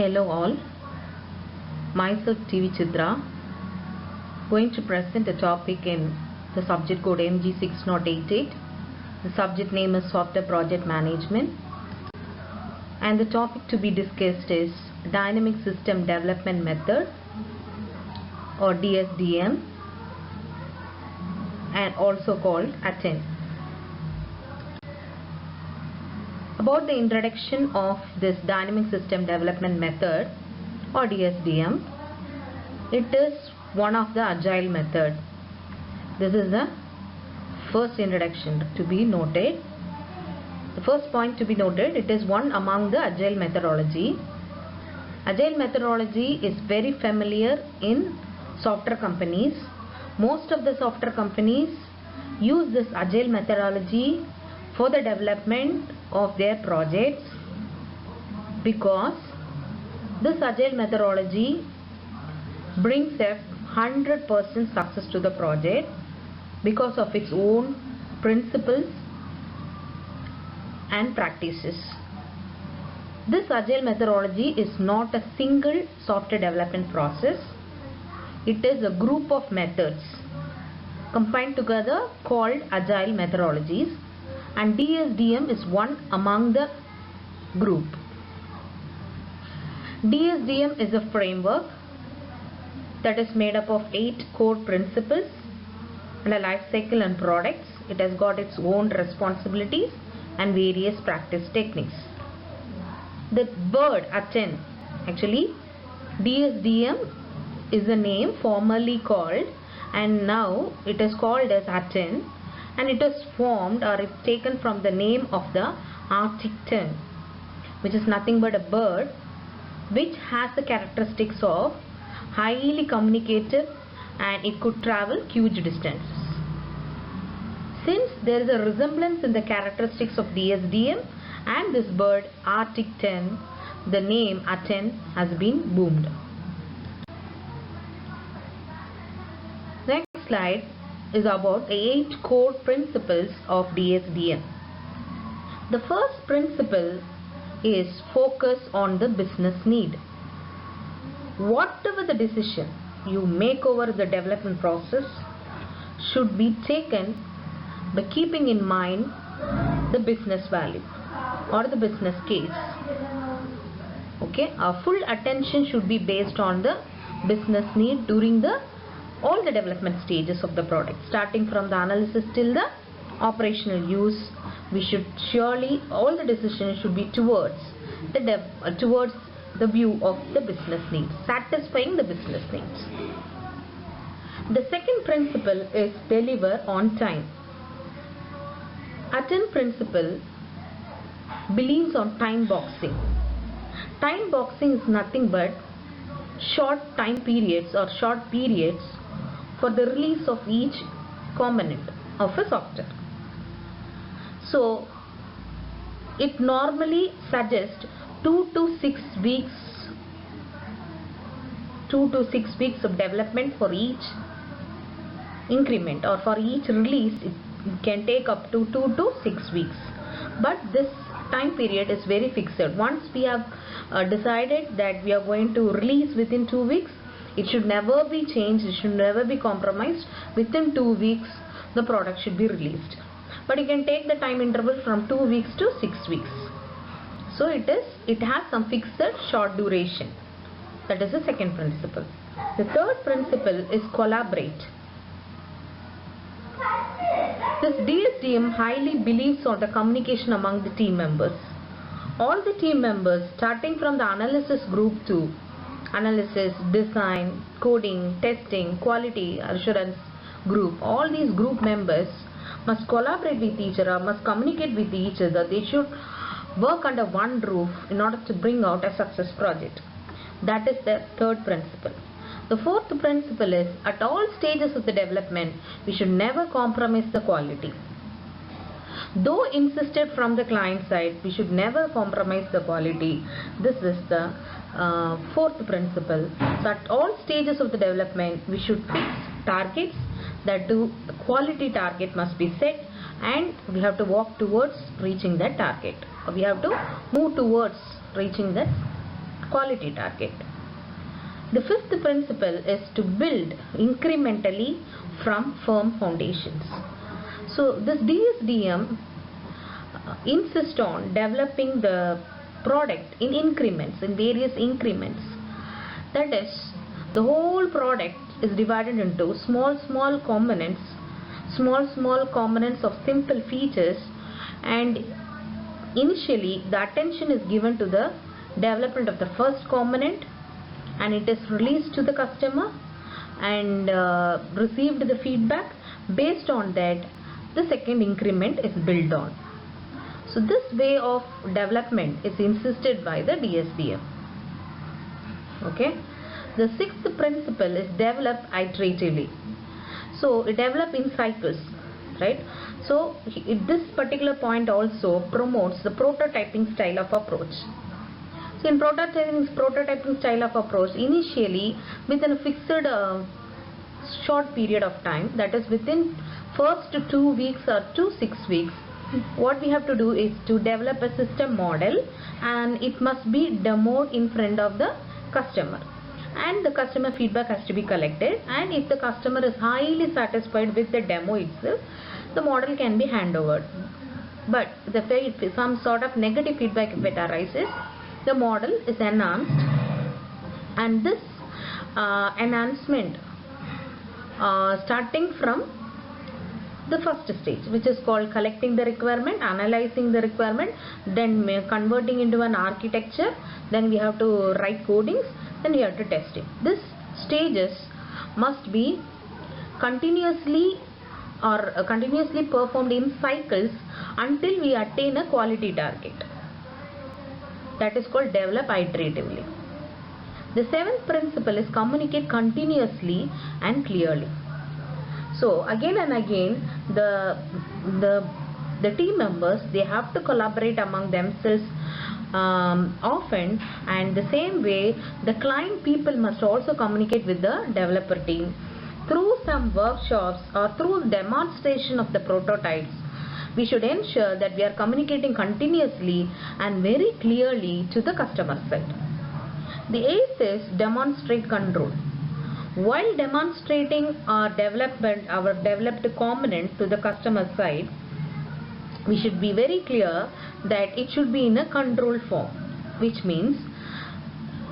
Hello all, myself TV Chitra, going to present a topic in the subject code MG6088. The subject name is Software Project Management, and the topic to be discussed is Dynamic System Development Method or DSDM, and also called ATTEN. About the introduction of this Dynamic System Development Method or DSDM, it is one of the agile method. This is the first introduction to be noted. The first point to be noted, it is one among the agile methodology. Agile methodology is very familiar in software companies. Most of the software companies use this agile methodology for the development of their projects, because this agile methodology brings a 100% success to the project because of its own principles and practices. This agile methodology is not a single software development process. It is a group of methods combined together called agile methodologies, and DSDM is one among the group. DSDM is a framework that is made up of 8 core principles and a life cycle and products. It has got its own responsibilities and various practice techniques. The word ATTEN, actually DSDM is a name formerly called, and now it is called as ATTEN, and it is formed or it's taken from the name of the Arctic tern, which is nothing but a bird which has the characteristics of highly communicative, and it could travel huge distances. Since there is a resemblance in the characteristics of DSDM and this bird Arctic tern, the name ATTEN has been boomed. Next slide is about the 8 core principles of DSDM. The first principle is focus on the business need. Whatever the decision you make over the development process should be taken by keeping in mind the business value or the business case. Okay, our full attention should be based on the business need during all the development stages of the product, starting from the analysis till the operational use. We should surely, all the decisions should be towards the view of the business needs, satisfying the business needs. The second principle is deliver on time. ATTEN principle believes on time boxing. Time boxing is nothing but short time periods or short periods for the release of each component of a software. So it normally suggests 2 to 6 weeks of development for each increment, or for each release it can take up to 2 to 6 weeks. But this time period is very fixed. Once we have decided that we are going to release within 2 weeks, it should never be changed, it should never be compromised. Within 2 weeks the product should be released, but you can take the time interval from 2 weeks to 6 weeks. So it has some fixed short duration. That is the second principle. The third principle is collaborate. This DSDM highly believes on the communication among the team members. All the team members, starting from the analysis group to analysis, design, coding, testing, quality assurance group, all these group members must collaborate with each other, must communicate with each other. They should work under one roof in order to bring out a success project. That is the third principle. The fourth principle is, at all stages of the development, we should never compromise the quality. Though insisted from the client side, we should never compromise the quality. This is the fourth principle. So at all stages of the development, we should fix targets. That the quality target must be set, and we have to walk towards reaching that target. We have to move towards reaching that quality target. The fifth principle is to build incrementally from firm foundations. So this DSDM insists on developing the product in increments, in various increments. That is, the whole product is divided into small components of simple features, and initially the attention is given to the development of the first component, and it is released to the customer and received the feedback. Based on that, the second increment is built on. So this way of development is insisted by the DSDM. Okay. The sixth principle is develop iteratively. So develop in cycles, right? So this particular point also promotes the prototyping style of approach. So in prototyping style of approach, initially within a fixed short period of time, that is within first 2 weeks or to 6 weeks, what we have to do is to develop a system model, and it must be demoed in front of the customer, and the customer feedback has to be collected, and if the customer is highly satisfied with the demo itself, the model can be handed over. But if some sort of negative feedback if it arises, the model is enhanced, and this enhancement starting from the first stage, which is called collecting the requirement, analyzing the requirement, then converting into an architecture, then we have to write codings, then we have to test it. These stages must be continuously performed in cycles until we attain a quality target. That is called develop iteratively. The seventh principle is communicate continuously and clearly. So again and again, the team members, they have to collaborate among themselves often, and the same way the client people must also communicate with the developer team through some workshops or through demonstration of the prototypes. We should ensure that we are communicating continuously and very clearly to the customer side. The eighth is demonstrate control. While demonstrating our developed component to the customer side, we should be very clear that it should be in a control form, which means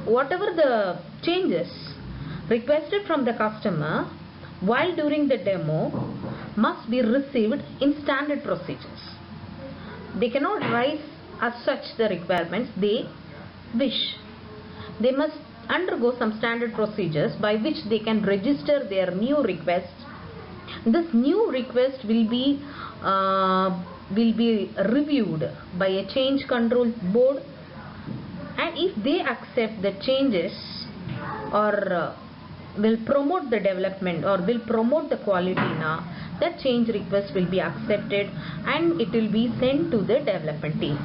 whatever the changes requested from the customer while during the demo must be received in standard procedures. They cannot rise as such the requirements they wish. They must undergo some standard procedures by which they can register their new request. This new request will be reviewed by a change control board, and if they accept the changes or will promote the development or will promote the quality, now that change request will be accepted and it will be sent to the development team.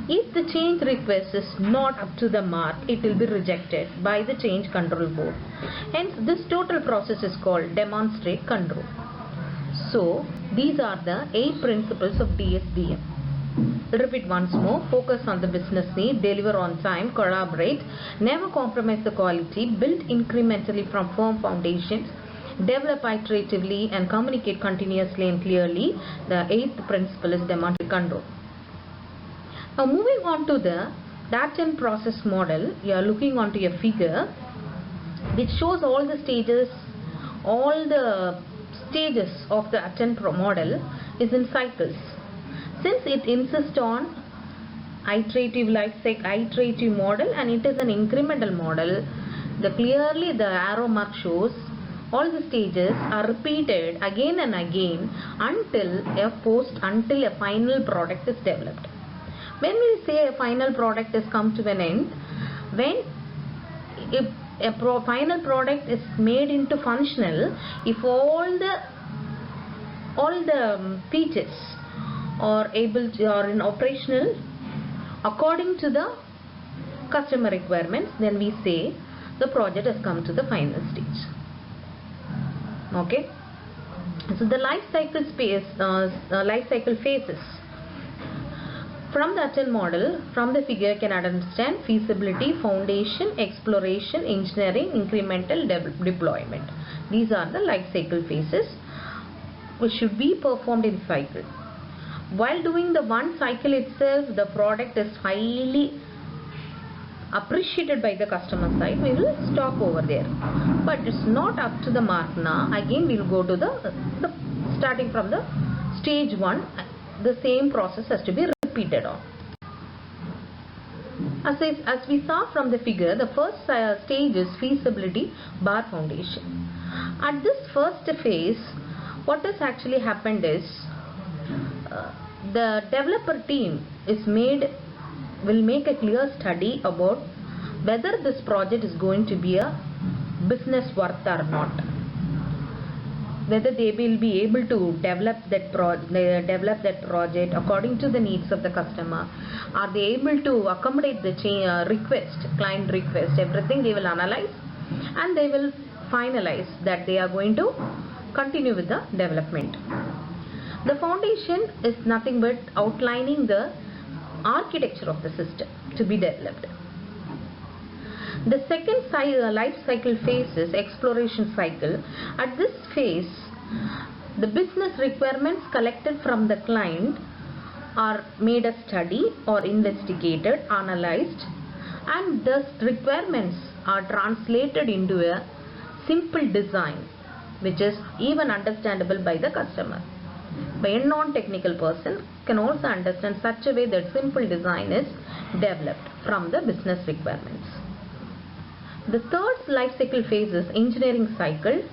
If the change request is not up to the mark, it will be rejected by the change control board. Hence, this total process is called demonstrate control. So, these are the 8 principles of DSDM. Repeat once more: focus on the business need, deliver on time, collaborate, never compromise the quality, build incrementally from firm foundations, develop iteratively, and communicate continuously and clearly. The 8th principle is demonstrate control. Now moving on to the Daten process model, you are looking onto a figure which shows all the stages of the Daten model is in cycles. Since it insists on iterative model and it is an incremental model, clearly the arrow mark shows all the stages are repeated again and again until a final product is developed. When we say a final product has come to an end, if a final product is made into functional, if all the features are in operational according to the customer requirements, then we say the project has come to the final stage. Okay. So the life cycle phases. From the Aten model, from the figure you can understand feasibility, foundation, exploration, engineering, incremental deployment. These are the life cycle phases which should be performed in cycle. While doing the one cycle itself, the product is highly appreciated by the customer side. We will stop over there, but it's not up to the mark now. Again we will go to the starting from the stage 1. The same process has to be repeated on. As we saw from the figure, the first stage is feasibility bar foundation. At this first phase, what has actually happened is the developer team will make a clear study about whether this project is going to be a business worth or not, whether they will be able to develop that project according to the needs of the customer. Are they able to accommodate the client request? Everything they will analyze, and they will finalize that they are going to continue with the development. The foundation is nothing but outlining the architecture of the system to be developed. The second life cycle phase is exploration cycle. At this phase, the business requirements collected from the client are made a study or investigated, analyzed, and thus requirements are translated into a simple design which is even understandable by the customer. By a non-technical person can also understand such a way that simple design is developed from the business requirements. The third life cycle phase is engineering cycle.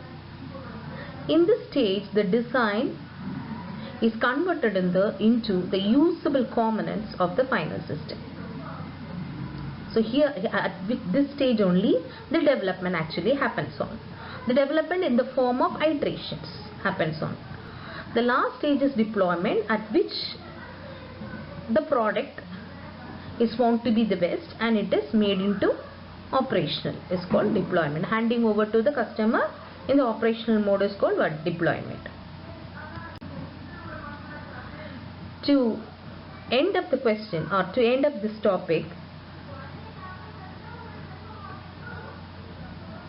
In this stage, the design is converted into the usable components of the final system. So here at this stage only the development actually happens on. The development in the form of iterations happens on. The last stage is deployment, at which the product is found to be the best and it is made into operational. Is called deployment. Handing over to the customer in the operational mode is called what? Deployment. To end up the question or to end up this topic,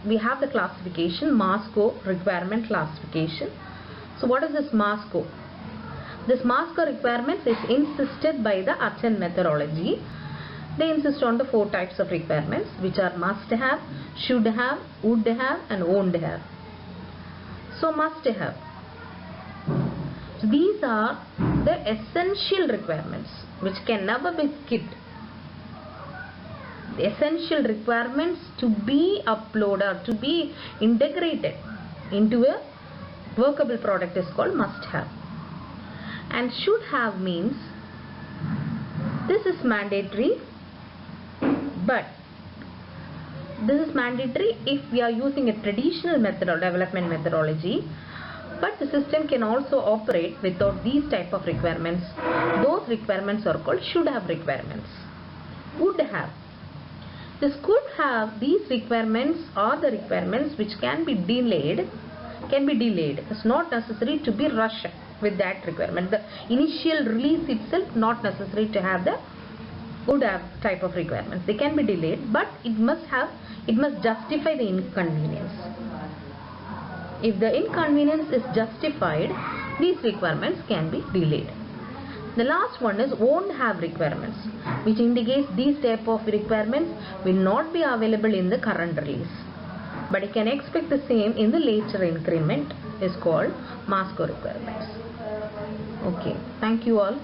we have the classification, MASCO requirement classification. So what is this MASCO? This MASCO requirements is insisted by the Aten methodology. They insist on the 4 types of requirements, which are must have, should have, would have, and won't have. So must have. So these are the essential requirements which can never be skipped. The essential requirements to be uploaded, to be integrated into a workable product is called must have. And should have means this is mandatory, but this is mandatory if we are using a traditional method or development methodology, but the system can also operate without these type of requirements. Those requirements are called should have requirements. Would have. This could have, these requirements are the requirements which can be delayed. It's not necessary to be rushed with that requirement. The initial release itself not necessary to have the would have type of requirements. They can be delayed, but it must justify the inconvenience. If the inconvenience is justified, these requirements can be delayed. The last one is won't have requirements, which indicates these type of requirements will not be available in the current release, but you can expect the same in the later increment, is called MASCO requirements. Okay, thank you all.